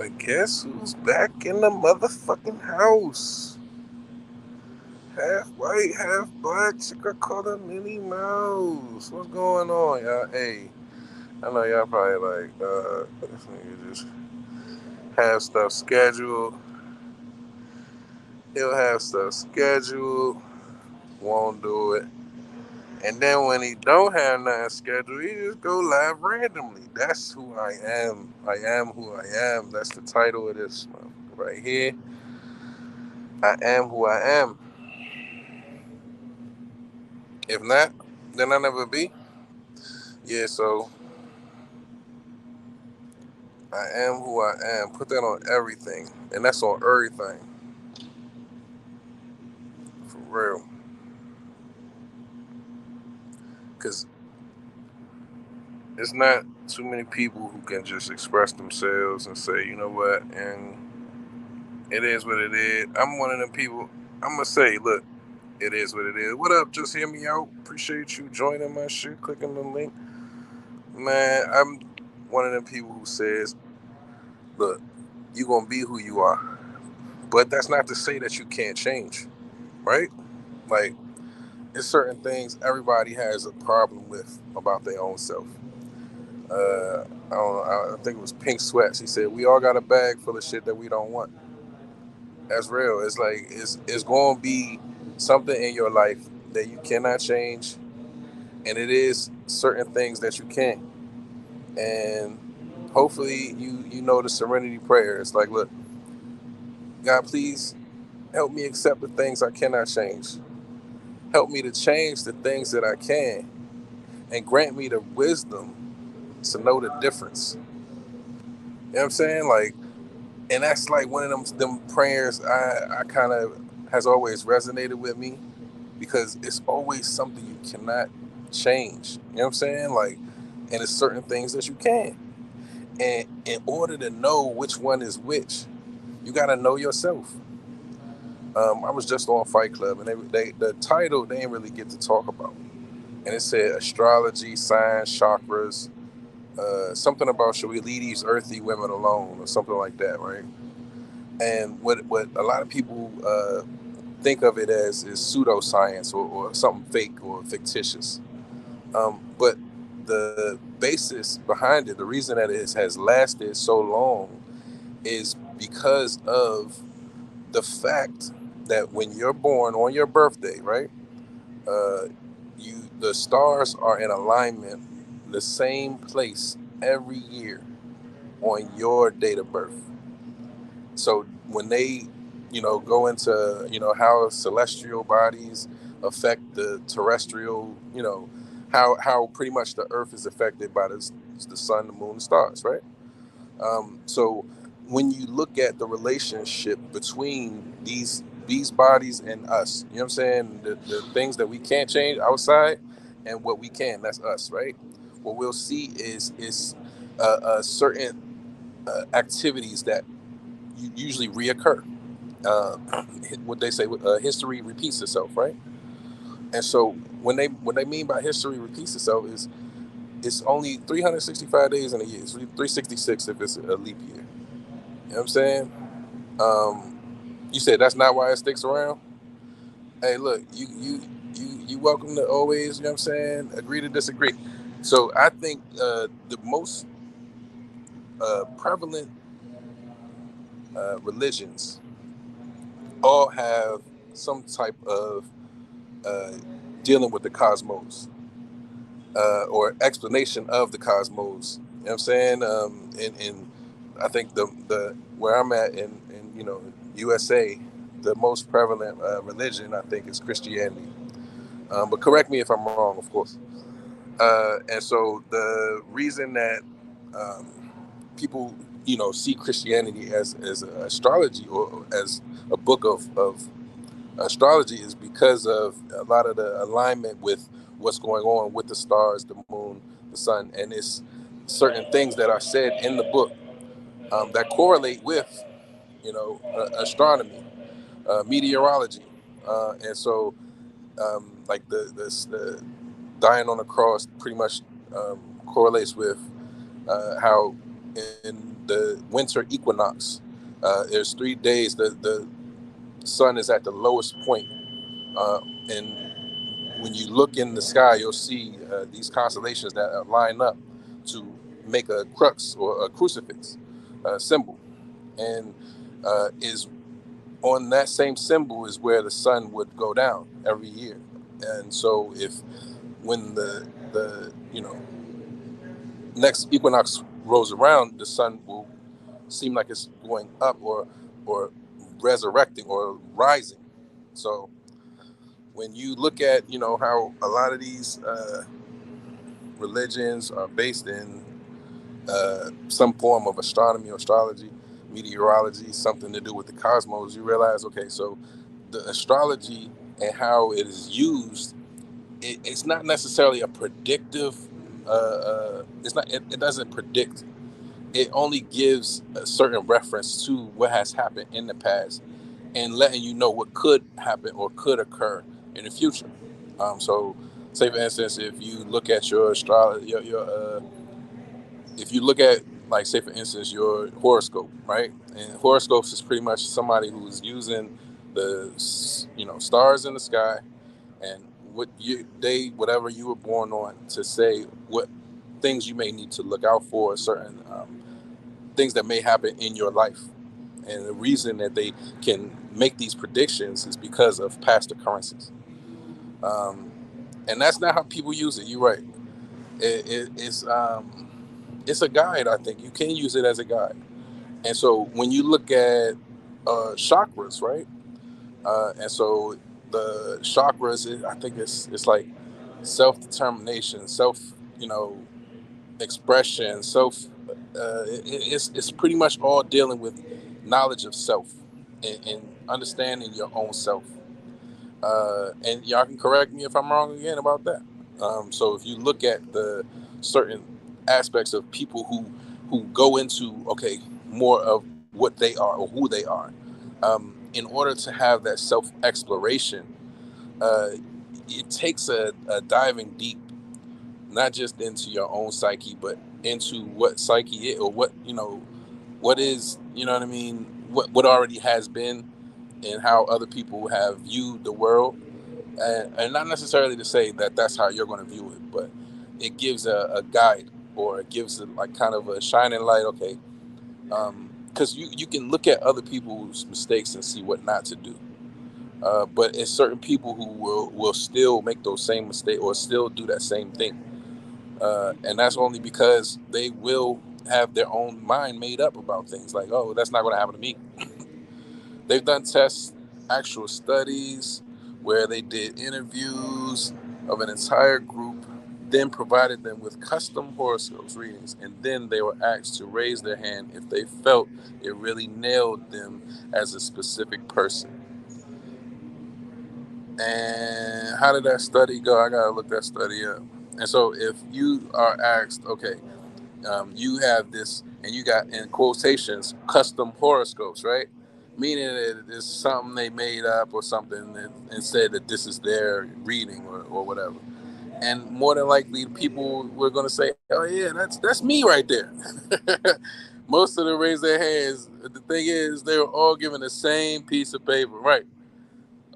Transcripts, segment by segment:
But guess who's back in the motherfucking house? Half white, half black, chica called a Minnie Mouse. What's going on, y'all? Hey, I know y'all probably like, this nigga just have stuff scheduled. He'll have stuff scheduled, won't do it. And then when he don't have nothing scheduled, he just go live randomly. That's who I am. I am who I am. That's the title of this right here. I am who I am. If not, then I'll never be. Yeah, so I am who I am. Put that on everything. And that's on everything. For real. Because it's not too many people who can just express themselves and say, you know what, and it is what it is. I'm one of them people. I'm going to say, look, it is what it is. What up? Just hear me out. Appreciate you joining my shit, clicking the link. Man, I'm one of them people who says, look, you're going to be who you are. But that's not to say that you can't change, right? Like, there's certain things everybody has a problem with about their own self. I don't know, I think it was Pink Sweat. She said, we all got a bag full of shit that we don't want. That's real. It's like, it's going to be something in your life that you cannot change. And it is certain things that you can. And hopefully you know the serenity prayer. It's like, look, God, please help me accept the things I cannot change. Help me to change the things that I can, and grant me the wisdom to know the difference. You know what I'm saying? Like, and that's like one of them prayers I kind of has always resonated with me, because it's always something you cannot change. You know what I'm saying? Like, and it's certain things that you can. And in order to know which one is which, you got to know yourself. I was just on Fight Club, and the title they didn't really get to talk about, and it said astrology, signs, chakras, something about should we leave these earthy women alone or something like that, right? And what a lot of people think of it as is pseudoscience, or something fake or fictitious. But the basis behind it, the reason that it has lasted so long, is because of the fact that when you're born on your birthday, right? Uh, the stars are in alignment, the same place every year on your date of birth. So when they, go into, how celestial bodies affect the terrestrial, how pretty much the Earth is affected by the sun, the moon, the stars, right? So when you look at the relationship between these bodies and us, you know what I'm saying? The things that we can't change outside, and what we can, that's us, right? What we'll see is certain activities that usually reoccur. Uh, what they say, history repeats itself, right? And so when they mean by history repeats itself is it's only 365 days in a year. It's 366 if it's a leap year. You know what I'm saying? Um, you said that's not why it sticks around. Hey, look, you welcome to always, you know what I'm saying, agree to disagree. So I think the most prevalent religions all have some type of uh, dealing with the cosmos, or explanation of the cosmos. You know what I'm saying? And I think the where I'm at in USA, the most prevalent religion I think is Christianity. But correct me if I'm wrong, of course. And so the reason that people see Christianity as astrology, or as a book of astrology, is because of a lot of the alignment with what's going on with the stars, the moon, the sun, and it's certain things that are said in the book that correlate with astronomy, meteorology, and so like the dying on the cross pretty much correlates with how in the winter equinox. There's 3 days the sun is at the lowest point, and when you look in the sky, you'll see these constellations that line up to make a crux or a crucifix symbol, and is on that same symbol is where the sun would go down every year. And so if when the next equinox rolls around, the sun will seem like it's going up or resurrecting or rising. So when you look at how a lot of these religions are based in some form of astronomy or astrology, meteorology, something to do with the cosmos, you realize, okay, so the astrology and how it is used, it's not necessarily a predictive. It's not. It doesn't predict. It only gives a certain reference to what has happened in the past and letting you know what could happen or could occur in the future. So, say for instance, if you look at your astrology, if you look at, like, say for instance, your horoscope, right? And horoscopes is pretty much somebody who's using the stars in the sky and whatever you were born on to say what things you may need to look out for, certain things that may happen in your life. And the reason that they can make these predictions is because of past occurrences. Um, and that's not how people use it. You're right. It's a guide. I think you can use it as a guide. And so when you look at chakras, right? And so the chakras, I think it's like self determination, self, you know, expression, self. It's pretty much all dealing with knowledge of self and understanding your own self. And y'all can correct me if I'm wrong again about that. So if you look at the certain aspects of people who go into, okay, more of what they are or who they are, in order to have that self exploration, uh, it takes a diving deep, not just into your own psyche, but into what psyche is, or what is, you know what I mean, what already has been, and how other people have viewed the world, and not necessarily to say that that's how you're going to view it, but it gives a guide, or it gives it like kind of a shining light. Okay, because you can look at other people's mistakes and see what not to do. But it's certain people who will still make those same mistakes or still do that same thing, and that's only because they will have their own mind made up about things. Like, oh, that's not going to happen to me. They've done tests, actual studies, where they did interviews of an entire group, then provided them with custom horoscopes readings, and then they were asked to raise their hand if they felt it really nailed them as a specific person. And how did that study go? I gotta look that study up. And so if you are asked, okay, you have this, and you got in quotations custom horoscopes, right? Meaning that it's something they made up or something, and said that this is their reading or whatever. And more than likely, people were going to say, "Oh yeah, that's me right there." Most of them raised their hands. The thing is, they were all given the same piece of paper, right?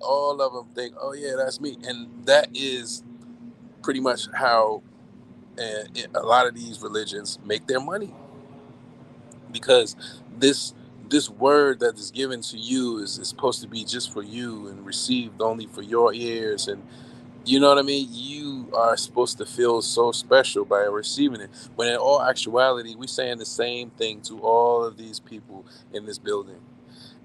All of them think, "Oh yeah, that's me," and that is pretty much how a lot of these religions make their money, because this this word that is given to you is supposed to be just for you and received only for your ears, and you know what I mean, you are supposed to feel so special by receiving it, when in all actuality we're saying the same thing to all of these people in this building,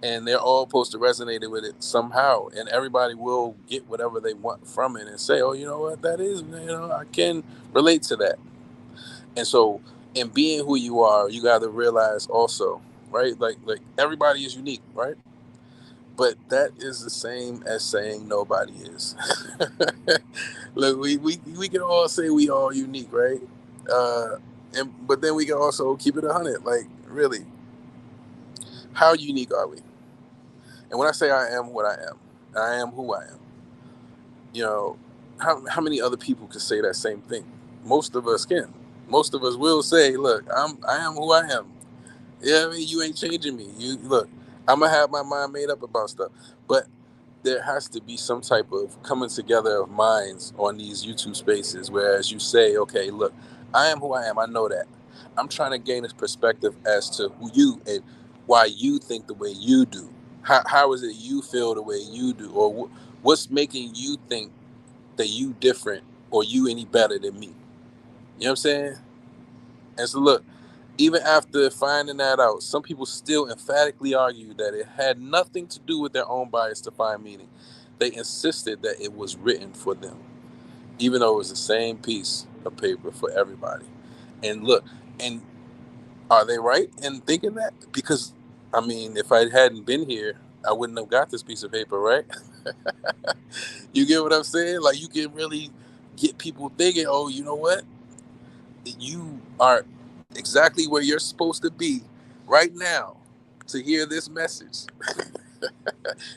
and they're all supposed to resonate with it somehow, and everybody will get whatever they want from it and say, oh, you know what, that is, I can relate to that. And so, in being who you are, you got to realize also, right? Like everybody is unique, right? But that is the same as saying nobody is. Look, we can all say we all unique, right? Uh, and but then we can also keep it 100. Like, really, how unique are we? And when I say I am what I am who I am. You know, how many other people could say that same thing? Most of us can. Most of us will say, "Look, I am who I am. Yeah, I mean, you ain't changing me. You look, I'm gonna have my mind made up about stuff, but there has to be some type of coming together of minds on these YouTube spaces. Whereas you say, okay, look, I am who I am. I know that. I'm trying to gain this perspective as to who you and why you think the way you do. How is it you feel the way you do, or what's making you think that you different or you any better than me? You know what I'm saying? And so look, even after finding that out, some people still emphatically argue that it had nothing to do with their own bias to find meaning. They insisted that it was written for them, even though it was the same piece of paper for everybody. And look, and are they right in thinking that? Because, I mean, if I hadn't been here, I wouldn't have got this piece of paper, right? You get what I'm saying? Like, you can really get people thinking, oh, you know what? You are exactly where you're supposed to be right now to hear this message.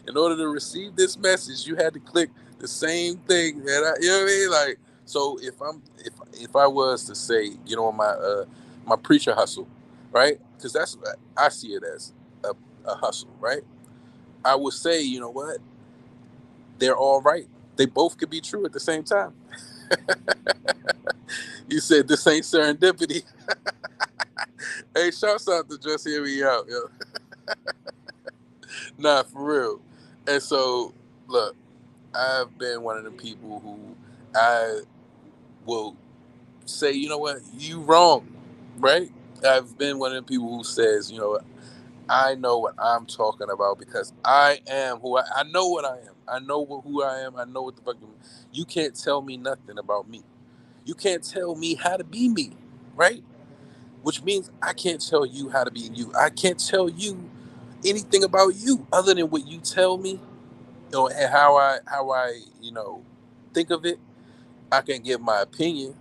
In order to receive this message, you had to click the same thing that I, you know what I mean? Like, so if I was to say, you know, my preacher hustle, right? Because that's what I see it as a hustle, right? I would say, you know what? They're all right. They both could be true at the same time. You said this ain't serendipity. Hey, shouts out to Just Hear Me Out, yo. Nah, for real. And so, look, I've been one of the people who I will say, you know what, you wrong, right? I've been one of the people who says, you know what, I know what I'm talking about because I am I know what I am. I know who I am. I know what the fuck you can't tell me nothing about me. You can't tell me how to be me, right? Which means I can't tell you how to be you. I can't tell you anything about you other than what you tell me, you know, and how I you know think of it. I can give my opinion,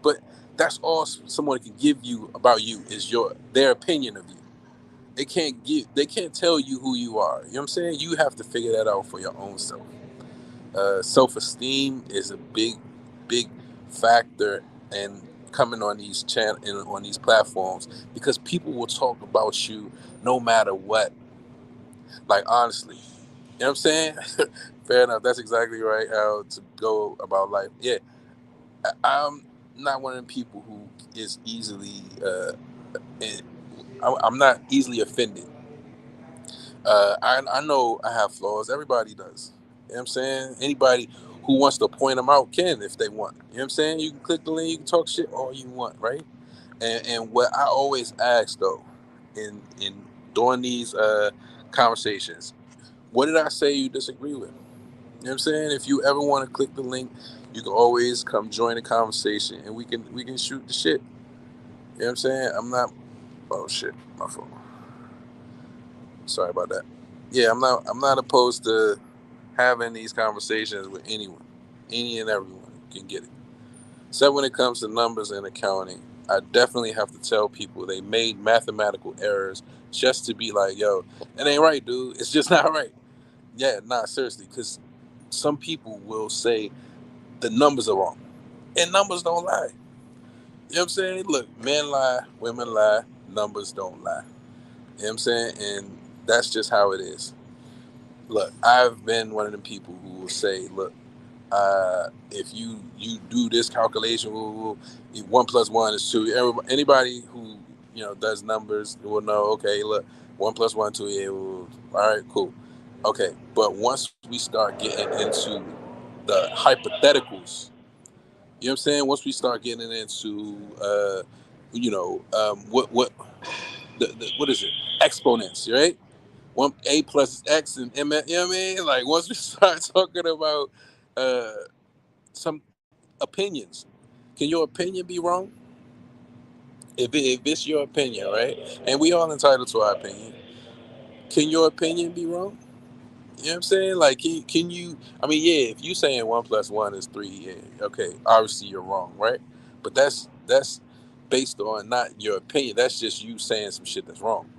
but that's all someone can give you about you is their opinion of you. They can't tell you who you are. You know what I'm saying? You have to figure that out for your own self. Self-esteem is a big factor in coming on these on these platforms because people will talk about you no matter what. Like honestly, you know what I'm saying? Fair enough. That's exactly right. How to go about life. Yeah, I'm not one of the people who is easily. Eh, I'm not easily offended. I know I have flaws. Everybody does. You know what I'm saying? Anybody who wants to point them out can if they want. You know what I'm saying? You can click the link, you can talk shit all you want, right? And what I always ask though, in during these conversations, what did I say you disagree with? You know what I'm saying? If you ever want to click the link, you can always come join the conversation and we can shoot the shit. You know what I'm saying? I'm not oh shit, my fault. Sorry about that. Yeah, I'm not opposed to having these conversations with anyone. Any and everyone can get it. So when it comes to numbers and accounting, I definitely have to tell people they made mathematical errors just to be like, yo, it ain't right, dude. It's just not right. Yeah, nah, seriously, because some people will say the numbers are wrong. And numbers don't lie. You know what I'm saying? Look, men lie, women lie, numbers don't lie. You know what I'm saying? And that's just how it is. Look, I've been one of the people who will say, look, if you do this calculation, one plus one is two. Anybody who does numbers will know. Okay, look, one plus one two. Yeah, all right, cool. Okay, but once we start getting into the hypotheticals, you know what I'm saying? Once we start getting into what what is it? Exponents, right? One a plus x and m. You know what I mean? Like once we start talking about uh, some opinions, can your opinion be wrong? If it's your opinion, right? And we all entitled to our opinion. Can your opinion be wrong? You know what I'm saying? Like, can you? I mean, yeah. If you saying one plus one is three, yeah, okay. Obviously, you're wrong, right? But that's based on not your opinion. That's just you saying some shit that's wrong.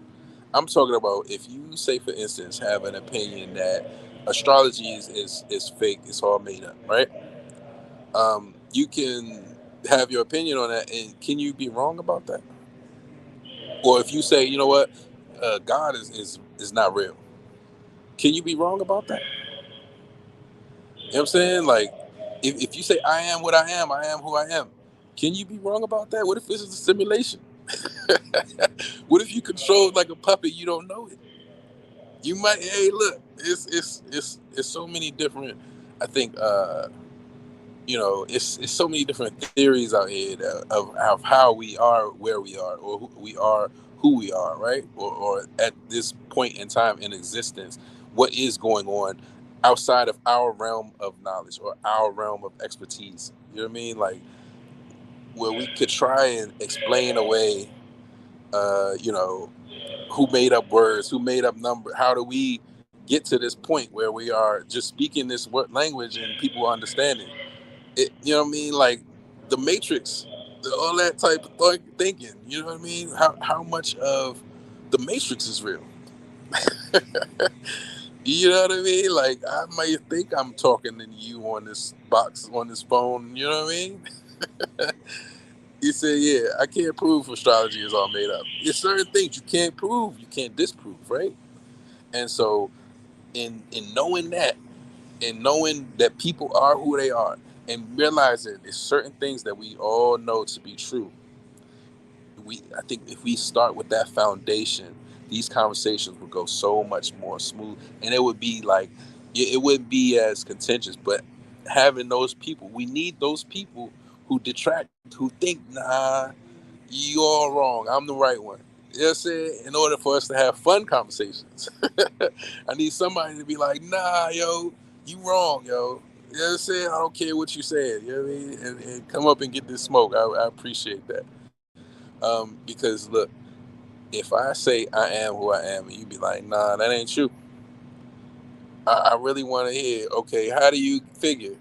I'm talking about if you say, for instance, have an opinion that astrology is fake, it's all made up, right? You can. have your opinion on that, and can you be wrong about that? Or if you say, you know what, God is not real, can you be wrong about that? You know what I'm saying? Like, if you say I am what I am who I am, can you be wrong about that? What if this is a simulation? What if you control like a puppet? You don't know it. You might. Hey, look, it's so many different. I think it's so many different theories out here of how we are where we are, or we are who we are, right? Or at this point in time in existence, what is going on outside of our realm of knowledge or our realm of expertise. You know what I mean? Like, where we could try and explain away, you know, who made up words, who made up number, how do we get to this point where we are just speaking this word language and people understanding it? You know what I mean? Like the Matrix, all that type of thinking. You know what I mean? How much of the Matrix is real? You know what I mean? Like, I might think I'm talking to you on this box, on this phone. You know what I mean? You say, yeah, I can't prove astrology is all made up. There's certain things you can't prove, you can't disprove, right? And so, in knowing that, and knowing that people are who they are, and realizing there's certain things that we all know to be true, I think if we start with that foundation, these conversations would go so much more smooth, and it would be like, it wouldn't be as contentious. But having those people, we need those people who detract, who think, nah, you all wrong, I'm the right one. You know what I'm saying? In order for us to have fun conversations, I need somebody to be like, nah, yo, you wrong, yo. You know what I'm saying? I don't care what you said. You know what I mean? And come up and get this smoke. I appreciate that. Because look, if I say I am who I am, and you be like, nah, that ain't true. I really want to hear, okay, how do you figure?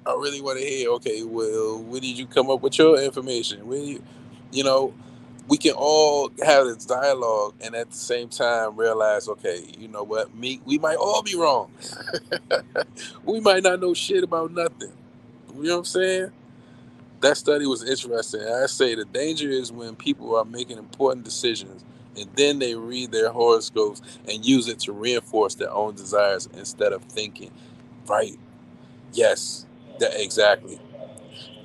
I really want to hear, okay, well, where did you come up with your information? Where you know, we can all have this dialogue and at the same time realize, okay, you know what, we might all be wrong. We might not know shit about nothing. You know what I'm saying? That study was interesting. I say the danger is when people are making important decisions and then they read their horoscopes and use it to reinforce their own desires instead of thinking. Right. Yes. That exactly.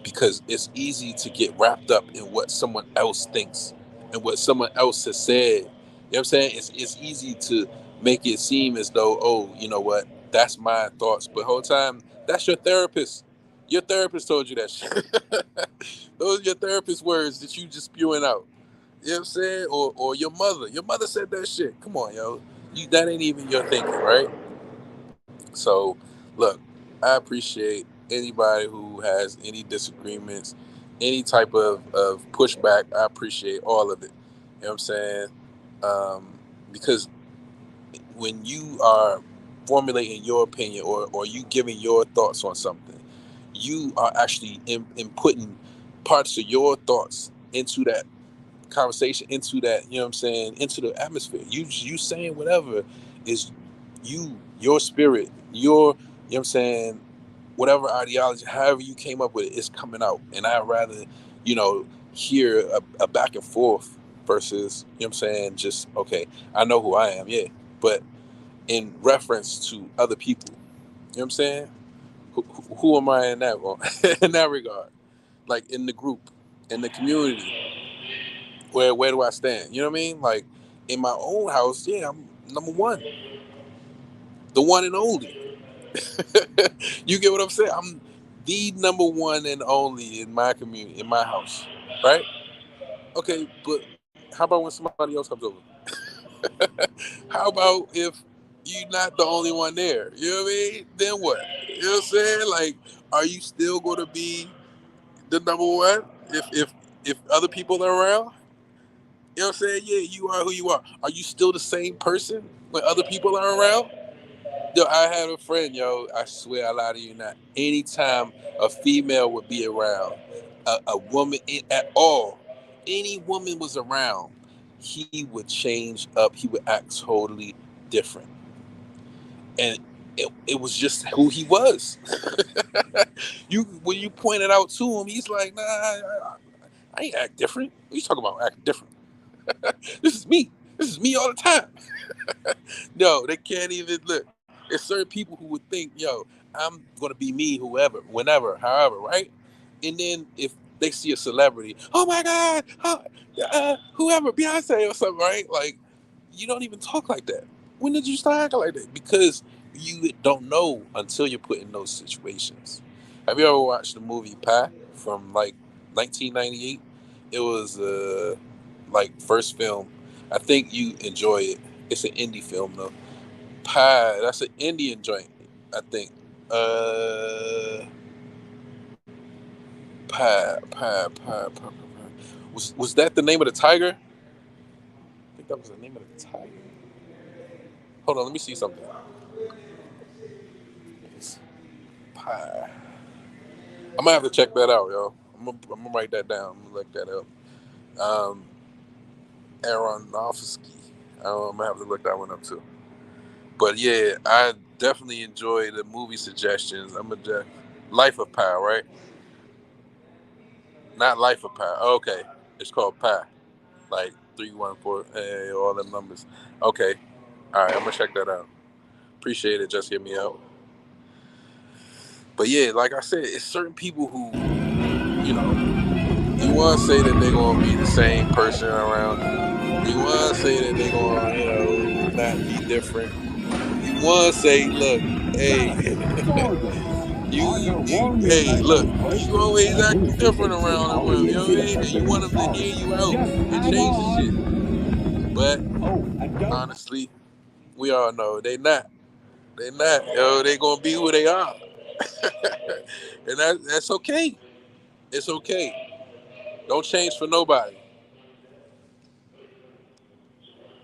Because it's easy to get wrapped up in what someone else thinks and what someone else has said. You know what I'm saying? It's easy to make it seem as though, oh, you know what, that's my thoughts. But whole time, that's your therapist. Your therapist told you that shit. Those are your therapist words that you just spewing out. You know what I'm saying? Or your mother. Your mother said that shit. Come on, yo. That ain't even your thinking, right? So, look, I appreciate anybody who has any disagreements, any type of pushback. I appreciate all of it. You know what I'm saying? Because when you are formulating your opinion, or you giving your thoughts on something, you are actually inputting parts of your thoughts into that conversation, into that, you know what I'm saying, into the atmosphere. You saying whatever is your spirit, your, you know what I'm saying, whatever ideology, however you came up with it, is coming out. And I'd rather, you know, hear a back and forth versus, you know what I'm saying, just, okay, I know who I am, yeah. But in reference to other people, you know what I'm saying? Who am I in that in that regard? Like, in the group, in the community, where do I stand? You know what I mean? Like, in my own house, yeah, I'm number one, the one and only. You get what I'm saying? I'm the number one and only in my community, in my house, right? Okay, but how about when somebody else comes over? How about if you're not the only one there? You know what I mean? Then what? You know what I'm saying? Like, are you still going to be the number one if other people are around? You know what I'm saying? Yeah, you are who you are. Are you still the same person when other people are around? Yo, I had a friend, yo, I swear I lie to you not. Anytime a female would be around, a woman at all, any woman was around, he would change up. He would act totally different. And it was just who he was. You when you pointed out to him, he's like, nah, I ain't act different. What you talking about acting different? This is me. This is me all the time. No, they can't even look. There's certain people who would think, yo, I'm gonna be me, whoever, whenever, however, right? And then if they see a celebrity, oh my God, whoever, Beyonce or something, right? Like, you don't even talk like that. When did you start acting like that? Because you don't know until you're put in those situations. Have you ever watched the movie Pie from like 1998? It was like first film. I think you enjoy it. It's an indie film though. Pie. That's an Indian joint. I think. Pie. Was that the name of the tiger? I think that was the name of the tiger. Hold on, let me see something. It's Pie. I'm gonna have to check that out, yo. I'm gonna write that down. I'm gonna look that up. Um, Aronofsky. I'm gonna have to look that one up too. But yeah, I definitely enjoy the movie suggestions. Life of Pi, right? Not Life of Pi. Okay, it's called Pi. Like 314, all them numbers. Okay, all right, I'm gonna check that out. Appreciate it. Just hear me out. But yeah, like I said, it's certain people who, you want to say that they're gonna be the same person around you. You want to say that they're gonna, not be different. You want to say, look, hey, hey, look, you always acting different around them. You know what I mean? And you want them to hear you out and change the shit. But honestly, we all know they not. They not. They gonna be who they are, and that's okay. It's okay. Don't change for nobody.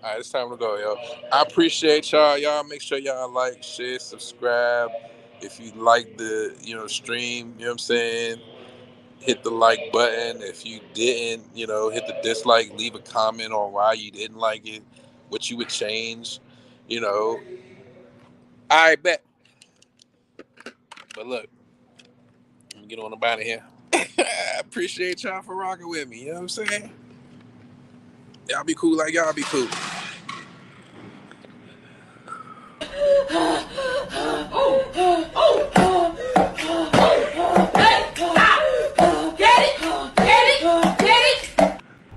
All right, it's time to go, yo. I appreciate y'all. Y'all make sure y'all like, share, subscribe. If you like the, stream, you know what I'm saying? Hit the like button. If you didn't, hit the dislike. Leave a comment on why you didn't like it, what you would change. You know, I bet. But look, let me get on about it here. I appreciate y'all for rocking with me. You know what I'm saying? Y'all be cool like y'all be cool.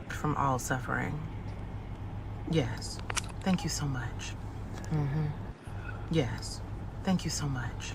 From all suffering. Yes. Thank you so much. Yes. Thank you so much.